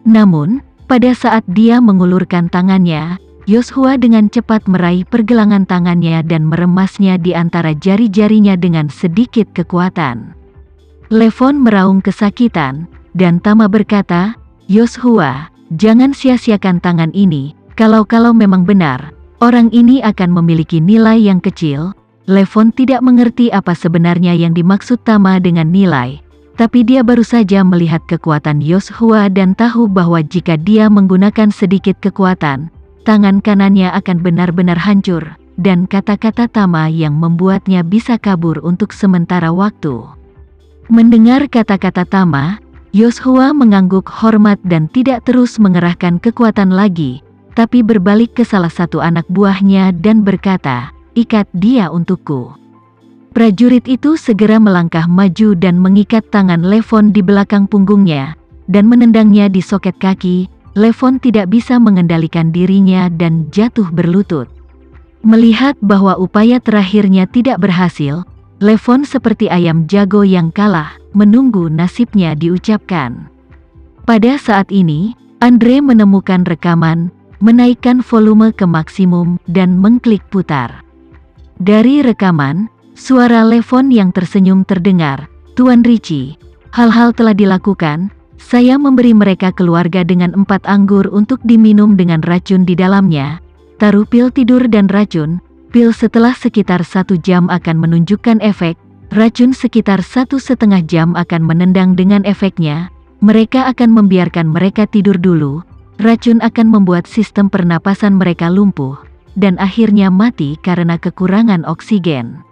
Namun, pada saat dia mengulurkan tangannya, Yoshua dengan cepat meraih pergelangan tangannya dan meremasnya di antara jari-jarinya dengan sedikit kekuatan. Levon meraung kesakitan, dan Tama berkata, "Yoshua, jangan sia-siakan tangan ini, kalau memang benar, orang ini akan memiliki nilai yang kecil." Levon tidak mengerti apa sebenarnya yang dimaksud Tama dengan nilai, tapi dia baru saja melihat kekuatan Yoshua dan tahu bahwa jika dia menggunakan sedikit kekuatan, tangan kanannya akan benar-benar hancur, dan kata-kata Tama yang membuatnya bisa kabur untuk sementara waktu. Mendengar kata-kata Tama, Yoshua mengangguk hormat dan tidak terus mengerahkan kekuatan lagi, tapi berbalik ke salah satu anak buahnya dan berkata, "Ikat dia untukku." Prajurit itu segera melangkah maju dan mengikat tangan Levon di belakang punggungnya, dan menendangnya di soket kaki. Levon tidak bisa mengendalikan dirinya dan jatuh berlutut. Melihat bahwa upaya terakhirnya tidak berhasil, Levon seperti ayam jago yang kalah, menunggu nasibnya diucapkan. Pada saat ini, Andre menemukan rekaman, menaikkan volume ke maksimum, dan mengklik putar. Dari rekaman, suara Levon yang tersenyum terdengar, "Tuan Richie, hal-hal telah dilakukan. Saya memberi mereka keluarga dengan 4 anggur untuk diminum dengan racun di dalamnya. Taruh pil tidur dan racun. Pil setelah sekitar 1 jam akan menunjukkan efek. Racun sekitar 1,5 jam akan menendang dengan efeknya. Mereka akan membiarkan mereka tidur dulu. Racun akan membuat sistem pernapasan mereka lumpuh, dan akhirnya mati karena kekurangan oksigen."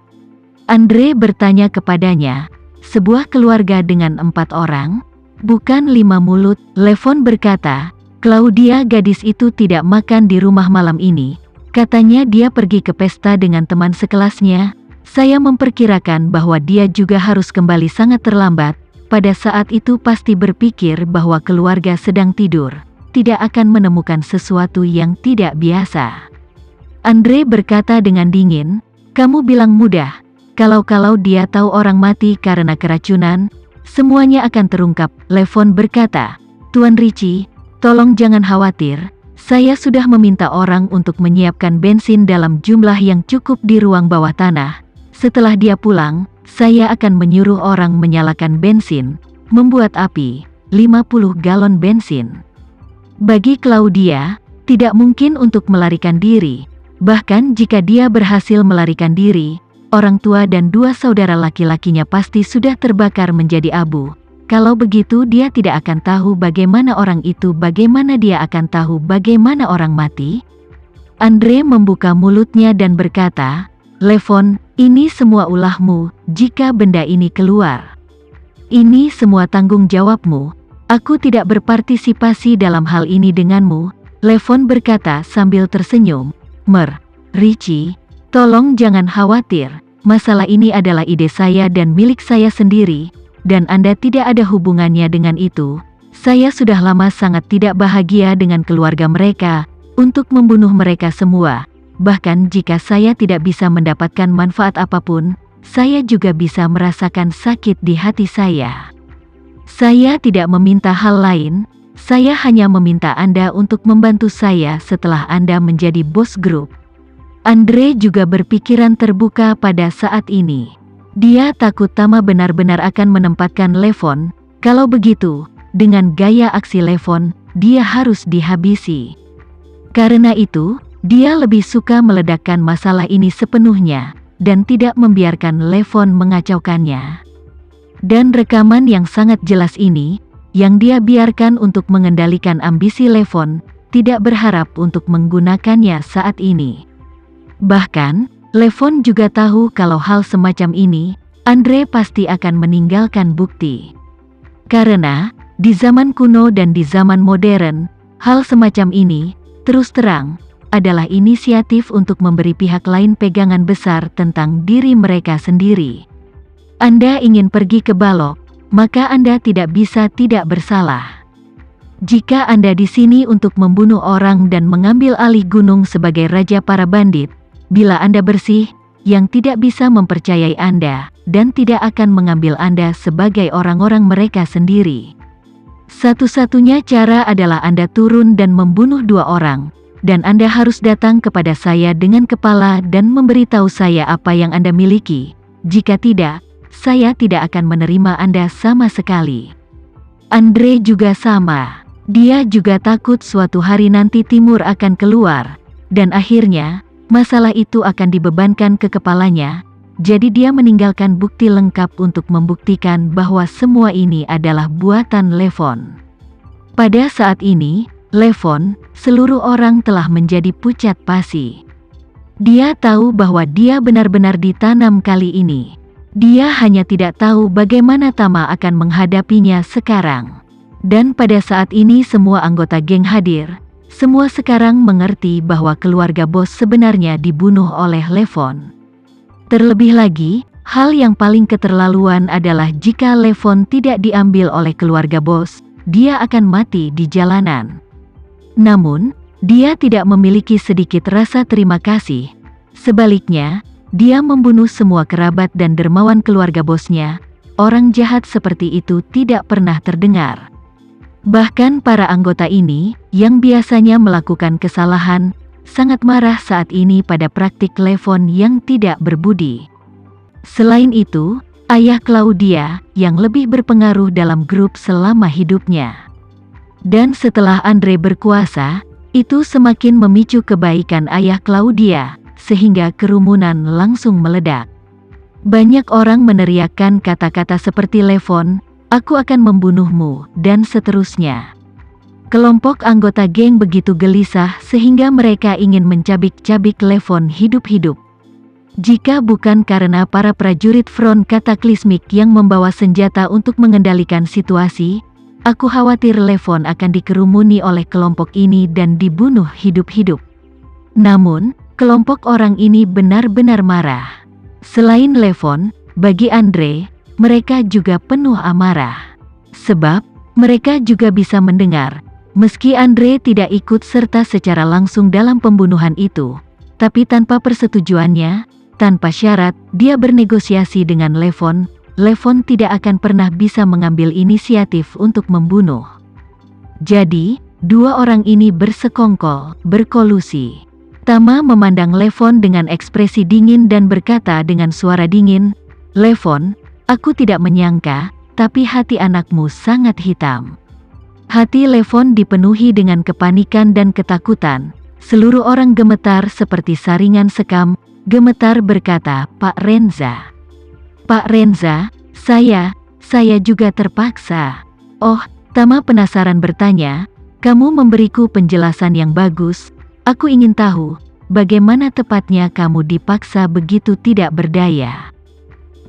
Andre bertanya kepadanya, "Sebuah keluarga dengan 4 orang? Bukan 5 mulut?" Levon berkata, "Claudia, gadis itu tidak makan di rumah malam ini. Katanya dia pergi ke pesta dengan teman sekelasnya. Saya memperkirakan bahwa dia juga harus kembali sangat terlambat. Pada saat itu pasti berpikir bahwa keluarga sedang tidur, tidak akan menemukan sesuatu yang tidak biasa." Andre berkata dengan dingin, "Kamu bilang mudah. Kalau dia tahu orang mati karena keracunan, semuanya akan terungkap." Levon berkata, "Tuan Richie, tolong jangan khawatir. Saya sudah meminta orang untuk menyiapkan bensin dalam jumlah yang cukup di ruang bawah tanah. Setelah dia pulang, saya akan menyuruh orang menyalakan bensin, membuat api, 50 galon bensin." Bagi Claudia, tidak mungkin untuk melarikan diri. Bahkan jika dia berhasil melarikan diri, orang tua dan 2 saudara laki-lakinya pasti sudah terbakar menjadi abu. Kalau begitu dia tidak akan tahu bagaimana orang itu, bagaimana dia akan tahu bagaimana orang mati? Andre membuka mulutnya dan berkata, "Levon, ini semua ulahmu. Jika benda ini keluar, ini semua tanggung jawabmu. Aku tidak berpartisipasi dalam hal ini denganmu." Levon berkata sambil tersenyum, "Richie, tolong jangan khawatir. Masalah ini adalah ide saya dan milik saya sendiri, dan Anda tidak ada hubungannya dengan itu. Saya sudah lama sangat tidak bahagia dengan keluarga mereka, untuk membunuh mereka semua. Bahkan jika saya tidak bisa mendapatkan manfaat apapun, saya juga bisa merasakan sakit di hati saya. Saya tidak meminta hal lain, saya hanya meminta Anda untuk membantu saya setelah Anda menjadi bos grup." Andre juga berpikiran terbuka pada saat ini. Dia takut Tama benar-benar akan menempatkan Levon. Kalau begitu, dengan gaya aksi Levon, dia harus dihabisi. Karena itu, dia lebih suka meledakkan masalah ini sepenuhnya, dan tidak membiarkan Levon mengacaukannya. Dan rekaman yang sangat jelas ini, yang dia biarkan untuk mengendalikan ambisi Levon, tidak berharap untuk menggunakannya saat ini. Bahkan, Levon juga tahu kalau hal semacam ini, Andre pasti akan meninggalkan bukti. Karena, di zaman kuno dan di zaman modern, hal semacam ini, terus terang, adalah inisiatif untuk memberi pihak lain pegangan besar tentang diri mereka sendiri. Anda ingin pergi ke Balok, maka Anda tidak bisa tidak bersalah. Jika Anda di sini untuk membunuh orang dan mengambil alih gunung sebagai raja para bandit, bila Anda bersih, yang tidak bisa mempercayai Anda, dan tidak akan mengambil Anda sebagai orang-orang mereka sendiri. Satu-satunya cara adalah Anda turun dan membunuh 2 orang, dan Anda harus datang kepada saya dengan kepala dan memberitahu saya apa yang Anda miliki. Jika tidak, saya tidak akan menerima Anda sama sekali." Andre juga sama. Dia juga takut suatu hari nanti Timur akan keluar, dan akhirnya, masalah itu akan dibebankan ke kepalanya. Jadi dia meninggalkan bukti lengkap untuk membuktikan bahwa semua ini adalah buatan Levon. Pada saat ini, Levon, seluruh orang telah menjadi pucat pasi. Dia tahu bahwa dia benar-benar ditanam kali ini. Dia hanya tidak tahu bagaimana Tama akan menghadapinya sekarang. Dan pada saat ini semua anggota geng hadir. Semua sekarang mengerti bahwa keluarga bos sebenarnya dibunuh oleh Levon. Terlebih lagi, hal yang paling keterlaluan adalah jika Levon tidak diambil oleh keluarga bos, dia akan mati di jalanan. Namun, dia tidak memiliki sedikit rasa terima kasih. Sebaliknya, dia membunuh semua kerabat dan dermawan keluarga bosnya. Orang jahat seperti itu tidak pernah terdengar. Bahkan para anggota ini, yang biasanya melakukan kesalahan, sangat marah saat ini pada praktik Levon yang tidak berbudi. Selain itu, ayah Claudia, yang lebih berpengaruh dalam grup selama hidupnya. Dan setelah Andre berkuasa, itu semakin memicu kebaikan ayah Claudia, sehingga kerumunan langsung meledak. Banyak orang meneriakkan kata-kata seperti Levon, "Aku akan membunuhmu," dan seterusnya. Kelompok anggota geng begitu gelisah sehingga mereka ingin mencabik-cabik Levon hidup-hidup. Jika bukan karena para prajurit front kataklismik yang membawa senjata untuk mengendalikan situasi, aku khawatir Levon akan dikerumuni oleh kelompok ini dan dibunuh hidup-hidup. Namun, kelompok orang ini benar-benar marah. Selain Levon, bagi Andre, mereka juga penuh amarah. Sebab, mereka juga bisa mendengar, meski Andre tidak ikut serta secara langsung dalam pembunuhan itu, tapi tanpa persetujuannya, tanpa syarat, dia bernegosiasi dengan Levon. Levon tidak akan pernah bisa mengambil inisiatif untuk membunuh. Jadi, 2 orang ini bersekongkol, berkolusi. Tama memandang Levon dengan ekspresi dingin dan berkata dengan suara dingin, "Levon, aku tidak menyangka, tapi hati anakmu sangat hitam." Hati Levon dipenuhi dengan kepanikan dan ketakutan. Seluruh orang gemetar seperti saringan sekam. Gemetar berkata, "Pak Renza. Pak Renza, saya juga terpaksa." "Oh," Tama penasaran bertanya, "kamu memberiku penjelasan yang bagus. Aku ingin tahu, bagaimana tepatnya kamu dipaksa begitu tidak berdaya."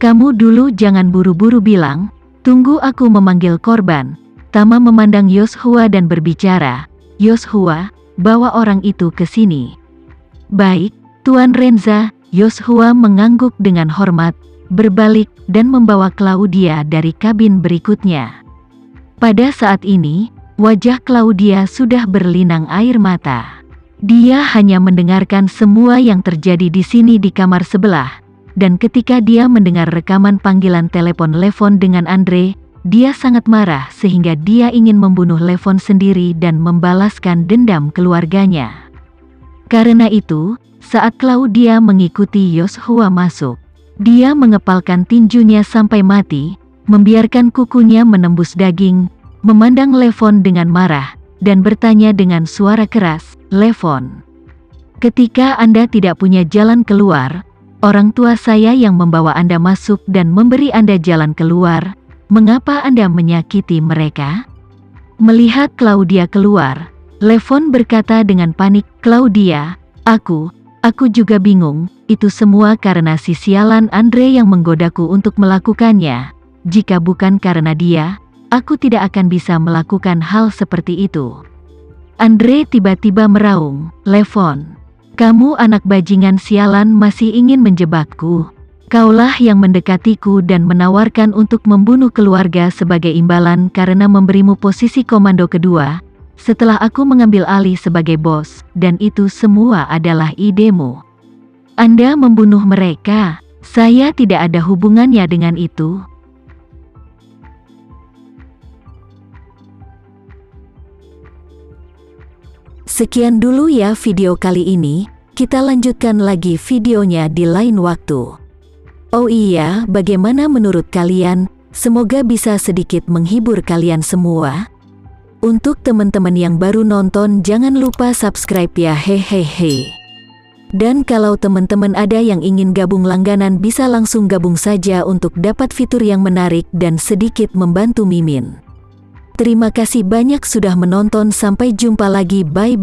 "Kamu dulu jangan buru-buru bilang, tunggu aku memanggil korban." Tama memandang Yoshua dan berbicara, "Yoshua, bawa orang itu ke sini." "Baik, Tuan Renza." Yoshua mengangguk dengan hormat, berbalik, dan membawa Claudia dari kabin berikutnya. Pada saat ini, wajah Claudia sudah berlinang air mata. Dia hanya mendengarkan semua yang terjadi di sini di kamar sebelah, dan ketika dia mendengar rekaman panggilan telepon Levon dengan Andre, dia sangat marah sehingga dia ingin membunuh Levon sendiri dan membalaskan dendam keluarganya. Karena itu, saat Claudia mengikuti Yoshua masuk, dia mengepalkan tinjunya sampai mati, membiarkan kukunya menembus daging, memandang Levon dengan marah, dan bertanya dengan suara keras, "Levon, ketika Anda tidak punya jalan keluar, orang tua saya yang membawa Anda masuk dan memberi Anda jalan keluar, mengapa Anda menyakiti mereka?" Melihat Claudia keluar, Levon berkata dengan panik, "Claudia, aku juga bingung, itu semua karena si sialan Andre yang menggodaku untuk melakukannya. Jika bukan karena dia, aku tidak akan bisa melakukan hal seperti itu." Andre tiba-tiba meraung, "Levon, kamu anak bajingan sialan masih ingin menjebakku. Kaulah yang mendekatiku dan menawarkan untuk membunuh keluarga sebagai imbalan karena memberimu posisi komando kedua, setelah aku mengambil alih sebagai bos, dan itu semua adalah idemu. Anda membunuh mereka, saya tidak ada hubungannya dengan itu." Sekian dulu ya video kali ini, kita lanjutkan lagi videonya di lain waktu. Oh iya, bagaimana menurut kalian? Semoga bisa sedikit menghibur kalian semua. Untuk teman-teman yang baru nonton, jangan lupa subscribe ya, hehehe. Dan kalau teman-teman ada yang ingin gabung langganan, bisa langsung gabung saja untuk dapat fitur yang menarik dan sedikit membantu Mimin. Terima kasih banyak sudah menonton, sampai jumpa lagi, bye.